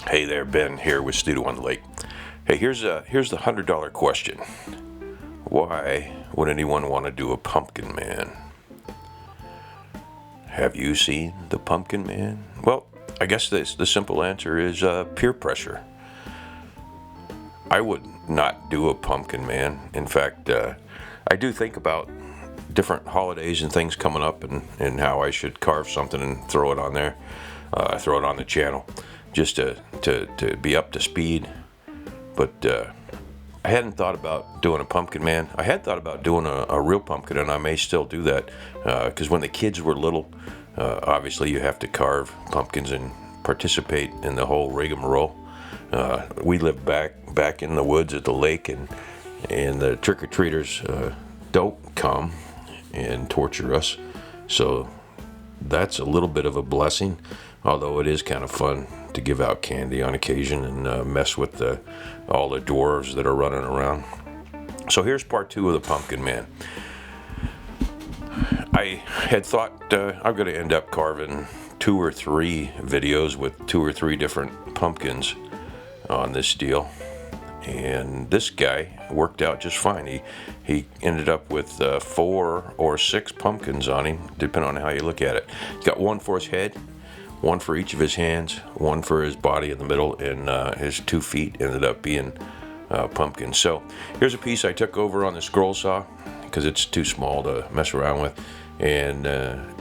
Hey there, Ben here with Studio on the Lake. Hey, here's the $100 question. Why would anyone want to do a pumpkin man? Have you seen the Pumpkin Man? Well, I guess the simple answer is peer pressure. I would not do a pumpkin man. In fact, I do think about different holidays and things coming up, and how I should carve something and throw it on there, throw it on the channel, just to be up to speed. But I hadn't thought about doing a pumpkin man. I had thought about doing a real pumpkin, and I may still do that, because when the kids were little, obviously you have to carve pumpkins and participate in the whole rigmarole. We lived back in the woods at the lake, and the trick-or-treaters don't come and torture us. So that's a little bit of a blessing, although it is kind of fun to give out candy on occasion and mess with all the dwarves that are running around. So here's part 2 of the Pumpkin Man. I had thought I'm going to end up carving 2 or 3 videos with 2 or 3 different pumpkins on this deal, and this guy worked out just fine. He ended up with 4 or 6 pumpkins on him, depending on how you look at it. He's got one for his head, one for each of his hands, one for his body in the middle, and his 2 feet ended up being pumpkins. So here's a piece I took over on the scroll saw because it's too small to mess around with, and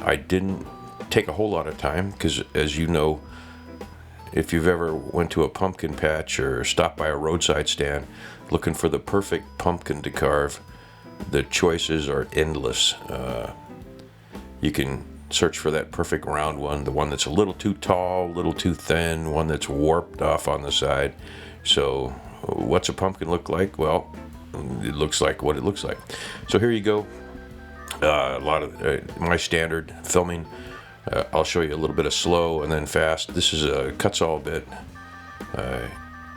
I didn't take a whole lot of time because, as you know, if you've ever went to a pumpkin patch or stopped by a roadside stand looking for the perfect pumpkin to carve, the choices are endless. You can search for that perfect round one, the one that's a little too tall, a little too thin, one that's warped off on the side. So what's a pumpkin look like? Well, it looks like what it looks like. So here you go. A lot of my standard filming. I'll show you a little bit of slow and then fast. This is a cuts all bit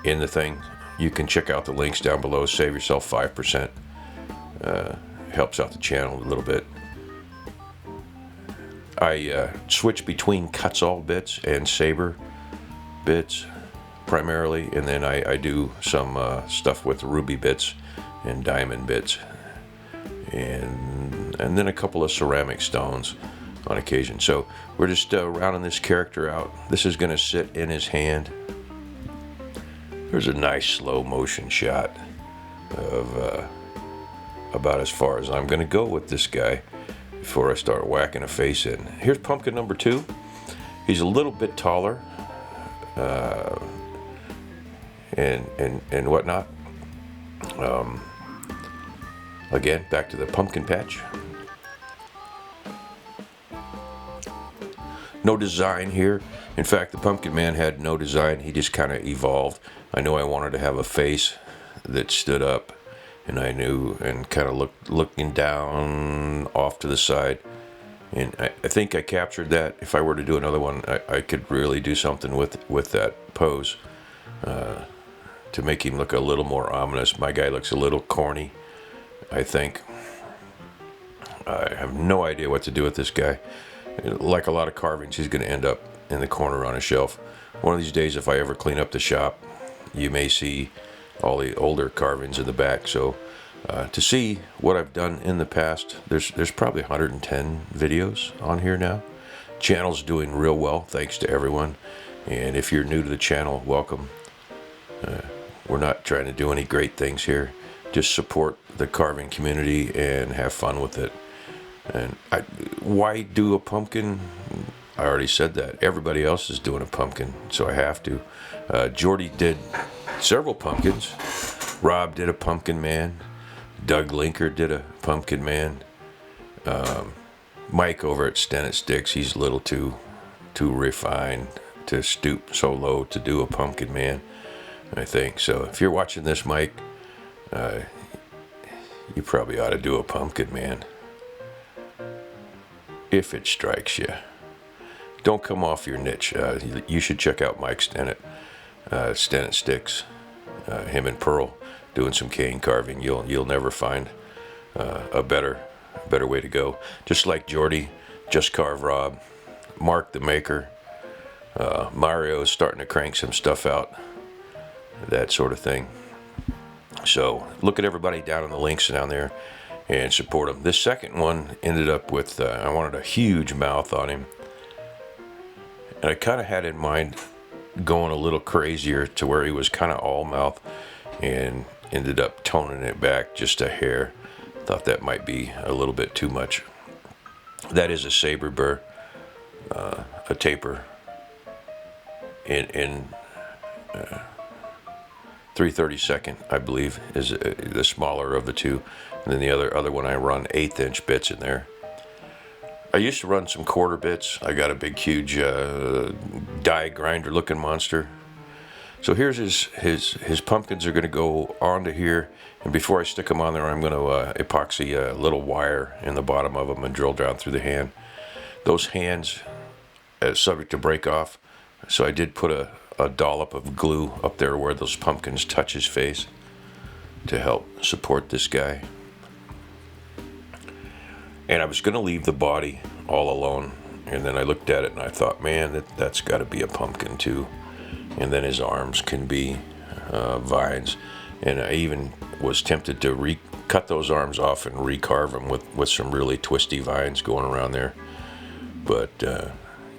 in the thing. You can check out the links down below. Save yourself 5%. Helps out the channel a little bit. I switch between cuts all bits and saber bits primarily, and then I do some stuff with ruby bits and diamond bits, and then a couple of ceramic stones on occasion. So we're just rounding this character out. This is going to sit in his hand. There's a nice slow motion shot of about as far as I'm going to go with this guy before I start whacking a face in. Here's pumpkin number 2. He's a little bit taller and whatnot. Again, back to the pumpkin patch. No design here. In fact, the Pumpkin Man had no design. He just kind of evolved. I knew I wanted to have a face that stood up, and I knew, and kind of looking down off to the side. And I think I captured that. If I were to do another one, I could really do something with that pose to make him look a little more ominous. My guy looks a little corny, I think. I have no idea what to do with this guy. Like a lot of carvings, he's going to end up in the corner on a shelf. One of these days, if I ever clean up the shop, you may see all the older carvings in the back. So to see what I've done in the past, there's probably 110 videos on here now. Channel's doing real well, thanks to everyone. And if you're new to the channel, welcome. We're not trying to do any great things here. Just support the carving community and have fun with it. And why do a pumpkin? I already said that. Everybody else is doing a pumpkin, so I have to. Jordy did several pumpkins. Rob did a pumpkin man. Doug Linker did a pumpkin man. Mike over at Stennett Sticks, he's a little too refined to stoop so low to do a pumpkin man, I think. So if you're watching this, Mike, you probably ought to do a pumpkin man. If it strikes you. Don't come off your niche. You should check out Mike Stennett, Stennett Sticks, him and Pearl doing some cane carving. You'll never find a better way to go. Just like Jordy, Just Carve Rob, Mark the Maker, Mario is starting to crank some stuff out, that sort of thing. So look at everybody down in the links down there and support them. This second one ended up with, I wanted a huge mouth on him. And I kind of had in mind going a little crazier to where he was kind of all mouth, and ended up toning it back just a hair. Thought that might be a little bit too much. That is a saber burr, a taper in 3/32, I believe, is the smaller of the two. And then the other one I run 1/8" bits in there. I used to run some quarter bits. I got a big, huge die grinder looking monster. So here's his pumpkins are going to go onto here. And before I stick them on there, I'm going to epoxy a little wire in the bottom of them and drill down through the hand. Those hands are subject to break off. So I did put a dollop of glue up there where those pumpkins touch his face to help support this guy. And I was going to leave the body all alone. And then I looked at it and I thought, man, that's got to be a pumpkin too. And then his arms can be vines. And I even was tempted to cut those arms off and recarve them with some really twisty vines going around there. But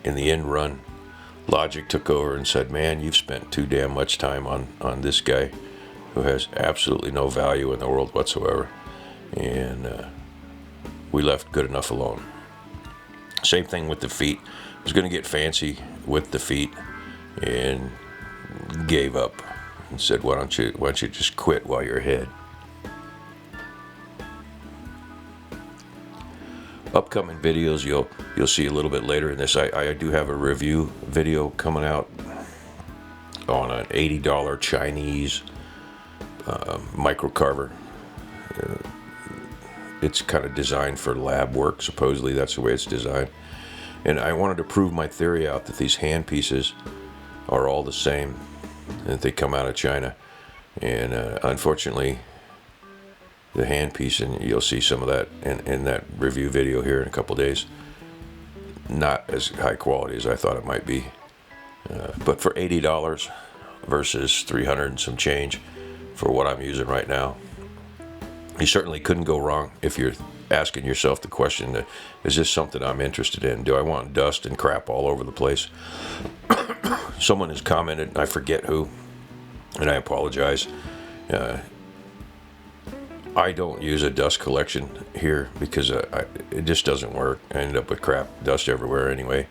in the end run, logic took over and said, man, you've spent too damn much time on this guy who has absolutely no value in the world whatsoever. And we left good enough alone. Same thing with the feet. I was going to get fancy with the feet and gave up and said, why don't you just quit while you're ahead. Upcoming videos you'll see a little bit later in this. I do have a review video coming out on an $80 Chinese micro carver. It's kind of designed for lab work. Supposedly that's the way it's designed. And I wanted to prove my theory out that these hand pieces are all the same, and that they come out of China. And unfortunately, the hand piece, and you'll see some of that in that review video here in a couple days, not as high quality as I thought it might be. But for $80 versus $300 and some change for what I'm using right now, you certainly couldn't go wrong if you're asking yourself the question, is this something I'm interested in? Do I want dust and crap all over the place? Someone has commented, I forget who, and I apologize. I don't use a dust collection here because it just doesn't work. I end up with crap, dust everywhere anyway,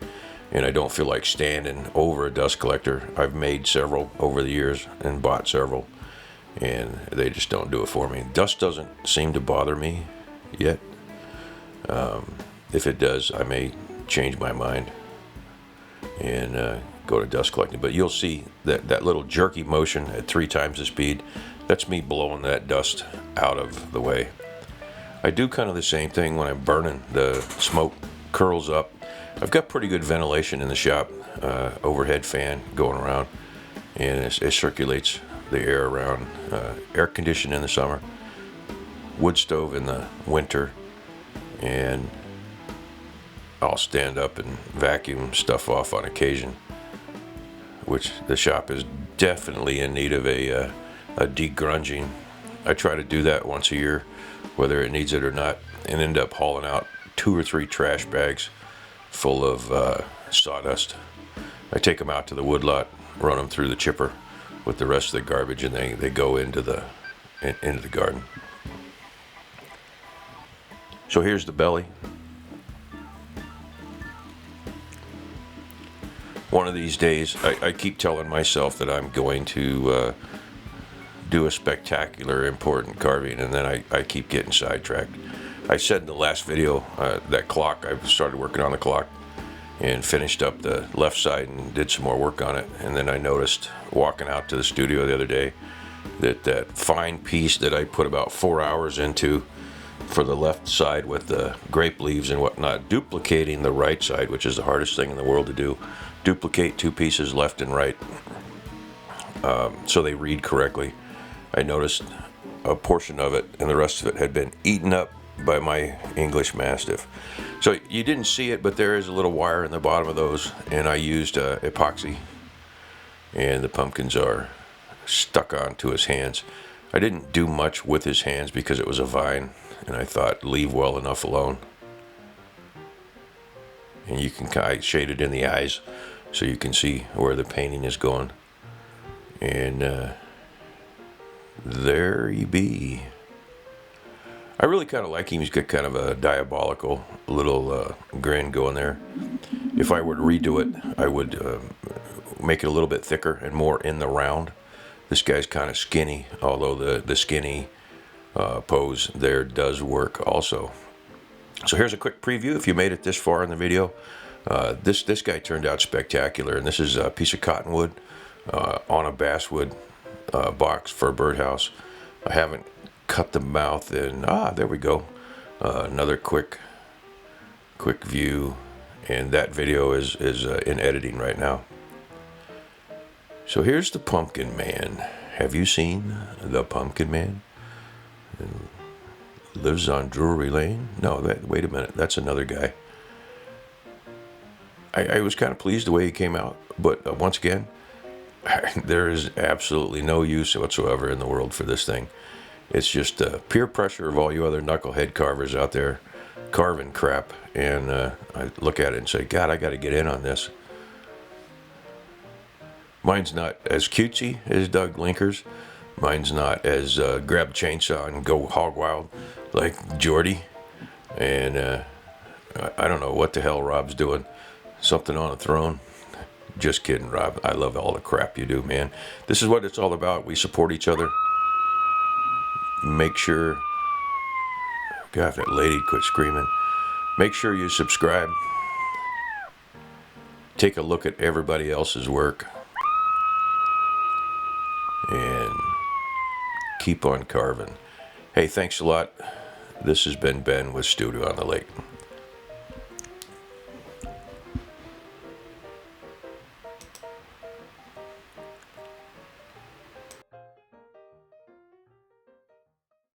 and I don't feel like standing over a dust collector. I've made several over the years and bought several, and they just don't do it for me. Dust doesn't seem to bother me yet. If it does, I may change my mind and go to dust collecting. But you'll see that little jerky motion at 3 times the speed. That's me blowing that dust out of the way. I do kind of the same thing when I'm burning. The smoke curls up. I've got pretty good ventilation in the shop, overhead fan going around, and it circulates the air around. Air conditioned in the summer, wood stove in the winter, and I'll stand up and vacuum stuff off on occasion, which the shop is definitely in need of a degrunging. I try to do that once a year, whether it needs it or not, and end up hauling out 2 or 3 trash bags full of sawdust. I take them out to the woodlot, run them through the chipper with the rest of the garbage, and they go into the garden. So here's the belly. One of these days, I keep telling myself that I'm going to do a spectacular, important carving, and then I keep getting sidetracked. I said in the last video, that clock, I started working on the clock and finished up the left side and did some more work on it. And then I noticed, walking out to the studio the other day, that fine piece that I put about 4 hours into for the left side with the grape leaves and whatnot, duplicating the right side, which is the hardest thing in the world to do. Duplicate 2 pieces left and right so they read correctly. I noticed a portion of it and the rest of it had been eaten up by my English Mastiff. So you didn't see it, but there is a little wire in the bottom of those, and I used epoxy, and the pumpkins are stuck onto his hands. I didn't do much with his hands because it was a vine, and I thought leave well enough alone. And you can kind of shade it in the eyes so you can see where the painting is going. And there he be. I really kind of like him. He's got kind of a diabolical little grin going there. If I were to redo it, I would make it a little bit thicker and more in the round. This guy's kind of skinny, although the skinny pose there does work also. So here's a quick preview if you made it this far in the video. This guy turned out spectacular, and this is a piece of cottonwood on a basswood box for a birdhouse. I haven't cut the mouth, and there we go. Another quick view, and that video is in editing right now. So here's the Pumpkin Man. Have you seen the Pumpkin Man? Lives on Drury Lane? No, wait a minute, that's another guy. I was kind of pleased the way he came out, but once again, there is absolutely no use whatsoever in the world for this thing. It's just peer pressure of all you other knucklehead carvers out there carving crap, and I look at it and say, God, I got to get in on this. Mine's not as cutesy as Doug Linker's. Mine's not as grab a chainsaw and go hog wild like Jordy. And I don't know what the hell Rob's doing. Something on a throne. Just kidding, Rob. I love all the crap you do, man. This is what it's all about. We support each other. Make sure... God, if that lady quit screaming. Make sure you subscribe. Take a look at everybody else's work. And keep on carving. Hey, thanks a lot. This has been Ben with Studio on the Lake.